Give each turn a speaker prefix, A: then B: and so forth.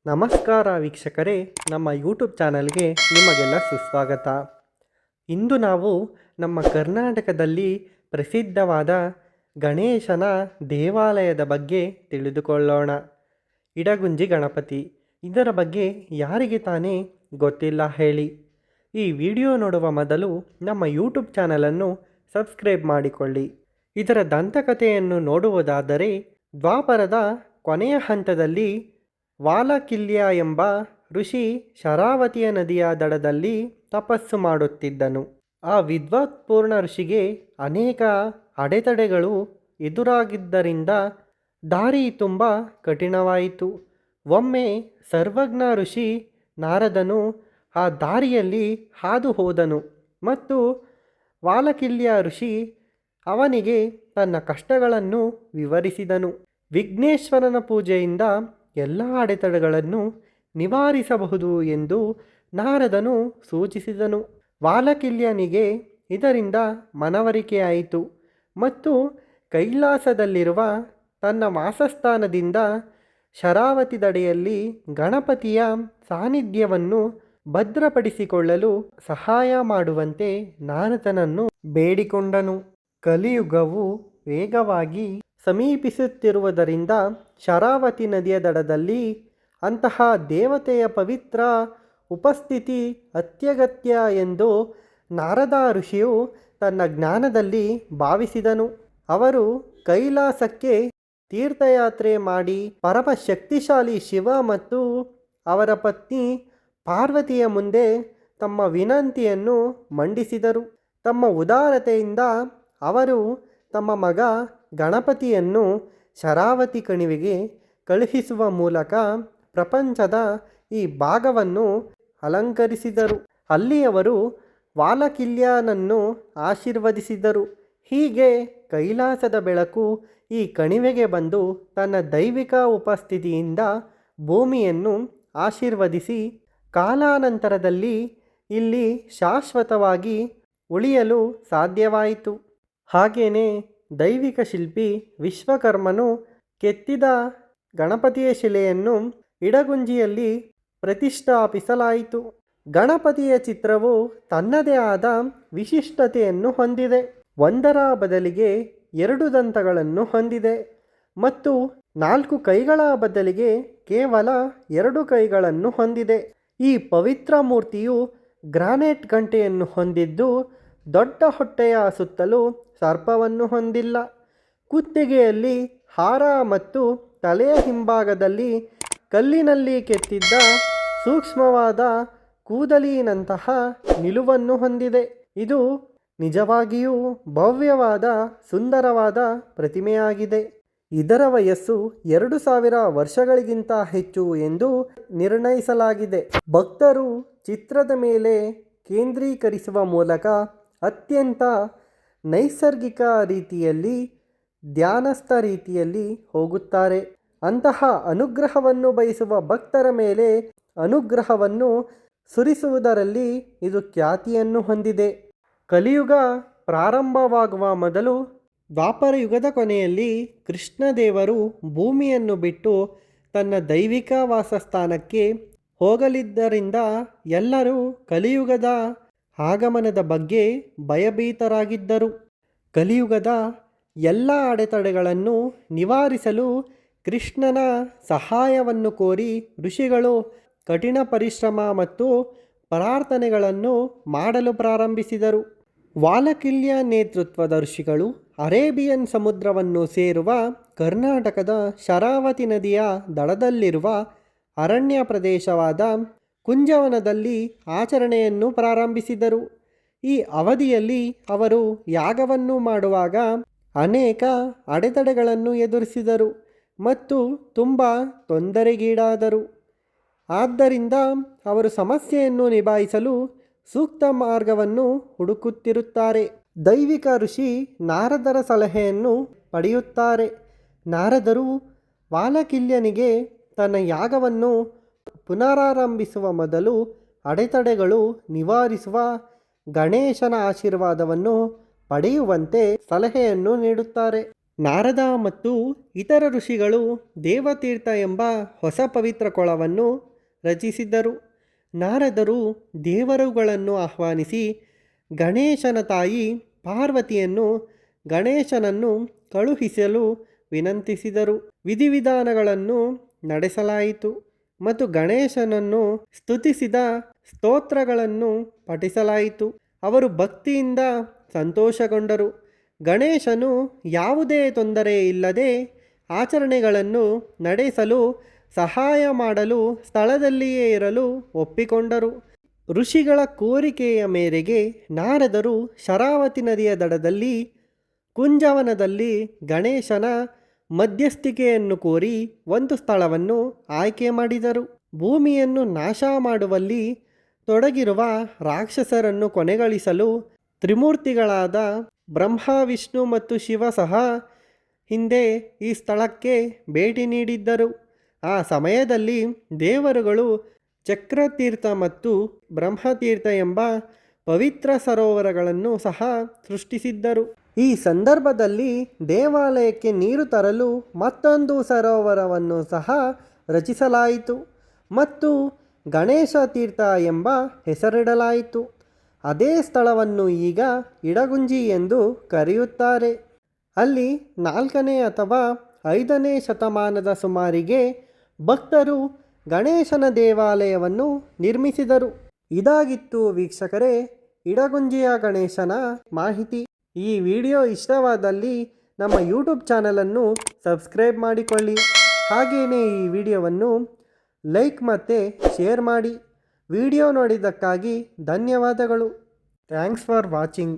A: ನಮಸ್ಕಾರ ವೀಕ್ಷಕರೇ, ನಮ್ಮ ಯೂಟ್ಯೂಬ್ ಚಾನಲ್ಗೆ ನಿಮಗೆಲ್ಲ ಸುಸ್ವಾಗತ. ಇಂದು ನಾವು ನಮ್ಮ ಕರ್ನಾಟಕದಲ್ಲಿ ಪ್ರಸಿದ್ಧವಾದ ಗಣೇಶನ ದೇವಾಲಯದ ಬಗ್ಗೆ ತಿಳಿದುಕೊಳ್ಳೋಣ. ಇಡಗುಂಜಿ ಗಣಪತಿ, ಇದರ ಬಗ್ಗೆ ಯಾರಿಗೆ ತಾನೇ ಗೊತ್ತಿಲ್ಲ ಹೇಳಿ. ಈ ವಿಡಿಯೋ ನೋಡುವ ಮೊದಲು ನಮ್ಮ ಯೂಟ್ಯೂಬ್ ಚಾನಲನ್ನು ಸಬ್ಸ್ಕ್ರೈಬ್ ಮಾಡಿಕೊಳ್ಳಿ. ಇದರ ದಂತಕಥೆಯನ್ನು ನೋಡುವುದಾದರೆ, ದ್ವಾಪರದ ಕೊನೆಯ ಹಂತದಲ್ಲಿ ವಾಲಕಿಲ್ಯ ಎಂಬ ಋಷಿ ಶರಾವತಿಯ ನದಿಯ ದಡದಲ್ಲಿ ತಪಸ್ಸು ಮಾಡುತ್ತಿದ್ದನು. ಆ ವಿದ್ವತ್ಪೂರ್ಣ ಋಷಿಗೆ ಅನೇಕ ಅಡೆತಡೆಗಳು ಎದುರಾಗಿದ್ದರಿಂದ ದಾರಿ ತುಂಬ ಕಠಿಣವಾಯಿತು. ಒಮ್ಮೆ ಸರ್ವಜ್ಞ ಋಷಿ ನಾರದನು ಆ ದಾರಿಯಲ್ಲಿ ಹಾದು ಹೋದನು ಮತ್ತು ವಾಲಕಿಲ್ಯ ಋಷಿ ಅವನಿಗೆ ತನ್ನ ಕಷ್ಟಗಳನ್ನು ವಿವರಿಸಿದನು. ವಿಘ್ನೇಶ್ವರನ ಪೂಜೆಯಿಂದ ಎಲ್ಲ ಅಡೆತಡೆಗಳನ್ನು ನಿವಾರಿಸಬಹುದು ಎಂದು ನಾರದನು ಸೂಚಿಸಿದನು. ವಾಲಕಿಲ್ಯನಿಗೆ ಇದರಿಂದ ಮನವರಿಕೆಯಾಯಿತು ಮತ್ತು ಕೈಲಾಸದಲ್ಲಿರುವ ತನ್ನ ವಾಸಸ್ಥಾನದಿಂದ ಶರಾವತಿ ದಡೆಯಲ್ಲಿ ಗಣಪತಿಯ ಸಾನ್ನಿಧ್ಯವನ್ನು ಭದ್ರಪಡಿಸಿಕೊಳ್ಳಲು ಸಹಾಯ ಮಾಡುವಂತೆ ನಾರದನನ್ನು ಬೇಡಿಕೊಂಡನು. ಕಲಿಯುಗವು ವೇಗವಾಗಿ ಸಮೀಪಿಸುತ್ತಿರುವುದರಿಂದ ಶರಾವತಿ ನದಿಯ ದಡದಲ್ಲಿ ಅಂತಹ ದೇವತೆಯ ಪವಿತ್ರ ಉಪಸ್ಥಿತಿ ಅತ್ಯಗತ್ಯ ಎಂದು ನಾರದ ಋಷಿಯು ತನ್ನ ಜ್ಞಾನದಲ್ಲಿ ಭಾವಿಸಿದನು. ಅವರು ಕೈಲಾಸಕ್ಕೆ ತೀರ್ಥಯಾತ್ರೆ ಮಾಡಿ ಪರಮ ಶಕ್ತಿಶಾಲಿ ಶಿವ ಮತ್ತು ಅವರ ಪತ್ನಿ ಪಾರ್ವತಿಯ ಮುಂದೆ ತಮ್ಮ ವಿನಂತಿಯನ್ನು ಮಂಡಿಸಿದರು. ತಮ್ಮ ಉದಾರತೆಯಿಂದ ಅವರು ತಮ್ಮ ಮಗ ಗಣಪತಿಯನ್ನು ಶರಾವತಿ ಕಣಿವೆಗೆ ಕಳುಹಿಸುವ ಮೂಲಕ ಪ್ರಪಂಚದ ಈ ಭಾಗವನ್ನು ಅಲಂಕರಿಸಿದರು. ಅಲ್ಲಿ ಅವರು ವಾಲಕಿಲ್ಯನನ್ನು ಆಶೀರ್ವದಿಸಿದರು. ಹೀಗೆ ಕೈಲಾಸದ ಬೆಳಕು ಈ ಕಣಿವೆಗೆ ಬಂದು ತನ್ನ ದೈವಿಕ ಉಪಸ್ಥಿತಿಯಿಂದ ಭೂಮಿಯನ್ನು ಆಶೀರ್ವದಿಸಿ ಕಾಲಾನಂತರದಲ್ಲಿ ಇಲ್ಲಿ ಶಾಶ್ವತವಾಗಿ ಉಳಿಯಲು ಸಾಧ್ಯವಾಯಿತು. ಹಾಗೆಯೇ ದೈವಿಕ ಶಿಲ್ಪಿ ವಿಶ್ವಕರ್ಮನು ಕೆತ್ತಿದ ಗಣಪತಿಯ ಶಿಲೆಯನ್ನು ಇಡಗುಂಜಿಯಲ್ಲಿ ಪ್ರತಿಷ್ಠಾಪಿಸಲಾಯಿತು. ಗಣಪತಿಯ ಚಿತ್ರವು ತನ್ನದೇ ಆದ ವಿಶಿಷ್ಟತೆಯನ್ನು ಹೊಂದಿದೆ. ಒಂದರ ಬದಲಿಗೆ 2 ದಂತಗಳನ್ನು ಹೊಂದಿದೆ ಮತ್ತು 4 ಕೈಗಳ ಬದಲಿಗೆ ಕೇವಲ 2 ಕೈಗಳನ್ನು ಹೊಂದಿದೆ. ಈ ಪವಿತ್ರ ಮೂರ್ತಿಯು ಗ್ರಾನೈಟ್ ಗಂಟೆಯನ್ನು ಹೊಂದಿದ್ದು ದೊಡ್ಡ ಹೊಟ್ಟೆಯ ಸುತ್ತಲೂ ಸರ್ಪವನ್ನು ಹೊಂದಿಲ್ಲ. ಕುತ್ತಿಗೆಯಲ್ಲಿ ಹಾರ ಮತ್ತು ತಲೆಯ ಹಿಂಭಾಗದಲ್ಲಿ ಕಲ್ಲಿನಲ್ಲಿ ಕೆತ್ತಿದ್ದ ಸೂಕ್ಷ್ಮವಾದ ಕೂದಲಿನಂತಹ ನಿಲುವನ್ನು ಹೊಂದಿದೆ. ಇದು ನಿಜವಾಗಿಯೂ ಭವ್ಯವಾದ ಸುಂದರವಾದ ಪ್ರತಿಮೆಯಾಗಿದೆ. ಇದರ ವಯಸ್ಸು 2000 ವರ್ಷಗಳಿಗಿಂತ ಹೆಚ್ಚು ಎಂದು ನಿರ್ಣಯಿಸಲಾಗಿದೆ. ಭಕ್ತರು ಚಿತ್ರದ ಮೇಲೆ ಕೇಂದ್ರೀಕರಿಸುವ ಮೂಲಕ ಅತ್ಯಂತ ನೈಸರ್ಗಿಕ ರೀತಿಯಲ್ಲಿ ಧ್ಯಾನಸ್ಥ ರೀತಿಯಲ್ಲಿ ಹೋಗುತ್ತಾರೆ. ಅಂತಹ ಅನುಗ್ರಹವನ್ನು ಬಯಸುವ ಭಕ್ತರ ಮೇಲೆ ಅನುಗ್ರಹವನ್ನು ಸುರಿಸುವುದರಲ್ಲಿ ಇದು ಖ್ಯಾತಿಯನ್ನು ಹೊಂದಿದೆ. ಕಲಿಯುಗ ಪ್ರಾರಂಭವಾಗುವ ಮೊದಲು ದ್ವಾಪರ ಯುಗದ ಕೊನೆಯಲ್ಲಿ ಕೃಷ್ಣದೇವರು ಭೂಮಿಯನ್ನು ಬಿಟ್ಟು ತನ್ನ ದೈವಿಕ ವಾಸಸ್ಥಾನಕ್ಕೆ ಹೋಗಲಿದ್ದರಿಂದ ಎಲ್ಲರೂ ಕಲಿಯುಗದ ಆಗಮನದ ಬಗ್ಗೆ ಭಯಭೀತರಾಗಿದ್ದರು. ಕಲಿಯುಗದ ಎಲ್ಲ ಅಡೆತಡೆಗಳನ್ನು ನಿವಾರಿಸಲು ಕೃಷ್ಣನ ಸಹಾಯವನ್ನು ಕೋರಿ ಋಷಿಗಳು ಕಠಿಣ ಪರಿಶ್ರಮ ಮತ್ತು ಪ್ರಾರ್ಥನೆಗಳನ್ನು ಮಾಡಲು ಪ್ರಾರಂಭಿಸಿದರು. ವಾಲಕಿಲ್ಯ ನೇತೃತ್ವದ ಋಷಿಗಳು ಅರೇಬಿಯನ್ ಸಮುದ್ರವನ್ನು ಸೇರುವ ಕರ್ನಾಟಕದ ಶರಾವತಿ ನದಿಯ ದಡದಲ್ಲಿರುವ ಅರಣ್ಯ ಪ್ರದೇಶವಾದ ಕುಂಜವನದಲ್ಲಿ ಆಚರಣೆಯನ್ನು ಪ್ರಾರಂಭಿಸಿದರು. ಈ ಅವಧಿಯಲ್ಲಿ ಅವರು ಯಾಗವನ್ನು ಮಾಡುವಾಗ ಅನೇಕ ಅಡೆತಡೆಗಳನ್ನು ಎದುರಿಸಿದರು ಮತ್ತು ತುಂಬ ತೊಂದರೆಗೀಡಾದರು. ಆದ್ದರಿಂದ ಅವರು ಸಮಸ್ಯೆಯನ್ನು ನಿಭಾಯಿಸಲು ಸೂಕ್ತ ಮಾರ್ಗವನ್ನು ಹುಡುಕುತ್ತಿರುತ್ತಾರೆ. ದೈವಿಕ ಋಷಿ ನಾರದರ ಸಲಹೆಯನ್ನು ಪಡೆಯುತ್ತಾರೆ. ನಾರದರು ವಾಲಕಿಲ್ಯನಿಗೆ ತನ್ನ ಯಾಗವನ್ನು ಪುನರಾರಂಭಿಸುವ ಮೊದಲು ಅಡೆತಡೆಗಳು ನಿವಾರಿಸುವ ಗಣೇಶನ ಆಶೀರ್ವಾದವನ್ನು ಪಡೆಯುವಂತೆ ಸಲಹೆಯನ್ನು ನೀಡುತ್ತಾರೆ. ನಾರದ ಮತ್ತು ಇತರ ಋಷಿಗಳು ದೇವತೀರ್ಥ ಎಂಬ ಹೊಸ ಪವಿತ್ರ ಕೊಳವನ್ನು ರಚಿಸಿದ್ದರು. ನಾರದರು ದೇವರುಗಳನ್ನು ಆಹ್ವಾನಿಸಿ ಗಣೇಶನ ತಾಯಿ ಪಾರ್ವತಿಯನ್ನು ಗಣೇಶನನ್ನು ಕಳುಹಿಸಲು ವಿನಂತಿಸಿದರು. ವಿಧಿವಿಧಾನಗಳನ್ನು ನಡೆಸಲಾಯಿತು ಮತ್ತು ಗಣೇಶನನ್ನು ಸ್ತುತಿಸಿದ ಸ್ತೋತ್ರಗಳನ್ನು ಪಠಿಸಲಾಯಿತು. ಅವರು ಭಕ್ತಿಯಿಂದ ಸಂತೋಷಗೊಂಡರು. ಗಣೇಶನು ಯಾವುದೇ ತೊಂದರೆ ಇಲ್ಲದೆ ಆಚರಣೆಗಳನ್ನು ನಡೆಸಲು ಸಹಾಯ ಮಾಡಲು ಸ್ಥಳದಲ್ಲಿಯೇ ಇರಲು ಒಪ್ಪಿಕೊಂಡರು. ಋಷಿಗಳ ಕೋರಿಕೆಯ ಮೇರೆಗೆ ನಾರದರು ಶರಾವತಿ ನದಿಯ ದಡದಲ್ಲಿ ಕುಂಜವನದಲ್ಲಿ ಗಣೇಶನ ಮಧ್ಯಸ್ಥಿಕೆಯನ್ನು ಕೋರಿ ಒಂದು ಸ್ಥಳವನ್ನು ಆಯ್ಕೆ ಮಾಡಿದರು. ಭೂಮಿಯನ್ನು ನಾಶ ಮಾಡುವಲ್ಲಿ ತೊಡಗಿರುವ ರಾಕ್ಷಸರನ್ನು ಕೊನೆಗಳಿಸಲು ತ್ರಿಮೂರ್ತಿಗಳಾದ ಬ್ರಹ್ಮ, ವಿಷ್ಣು ಮತ್ತು ಶಿವ ಸಹ ಹಿಂದೆ ಈ ಸ್ಥಳಕ್ಕೆ ಭೇಟಿ ನೀಡಿದ್ದರು. ಆ ಸಮಯದಲ್ಲಿ ದೇವರುಗಳು ಚಕ್ರತೀರ್ಥ ಮತ್ತು ಬ್ರಹ್ಮತೀರ್ಥ ಎಂಬ ಪವಿತ್ರ ಸರೋವರಗಳನ್ನು ಸಹ ಸೃಷ್ಟಿಸಿದ್ದರು. ಈ ಸಂದರ್ಭದಲ್ಲಿ ದೇವಾಲಯಕ್ಕೆ ನೀರು ತರಲು ಮತ್ತೊಂದು ಸರೋವರವನ್ನು ಸಹ ರಚಿಸಲಾಯಿತು ಮತ್ತು ಗಣೇಶ ತೀರ್ಥ ಎಂಬ ಹೆಸರಿಡಲಾಯಿತು. ಅದೇ ಸ್ಥಳವನ್ನು ಈಗ ಇಡಗುಂಜಿ ಎಂದು ಕರೆಯುತ್ತಾರೆ. ಅಲ್ಲಿ 4ನೇ ಅಥವಾ 5ನೇ ಶತಮಾನದ ಸುಮಾರಿಗೆ ಭಕ್ತರು ಗಣೇಶನ ದೇವಾಲಯವನ್ನು ನಿರ್ಮಿಸಿದರು. ಇದಾಗಿತ್ತು ವೀಕ್ಷಕರೇ ಇಡಗುಂಜಿಯ ಗಣೇಶನ ಮಾಹಿತಿ. ಈ ವಿಡಿಯೋ ಇಷ್ಟವಾದಲ್ಲಿ ನಮ್ಮ ಯೂಟ್ಯೂಬ್ ಚಾನಲನ್ನು ಸಬ್ಸ್ಕ್ರೈಬ್ ಮಾಡಿಕೊಳ್ಳಿ. ಹಾಗೆಯೇ ಈ ವಿಡಿಯೋವನ್ನು ಲೈಕ್ ಮತ್ತು ಶೇರ್ ಮಾಡಿ. ವಿಡಿಯೋ ನೋಡಿದ್ದಕ್ಕಾಗಿ ಧನ್ಯವಾದಗಳು. Thanks for watching.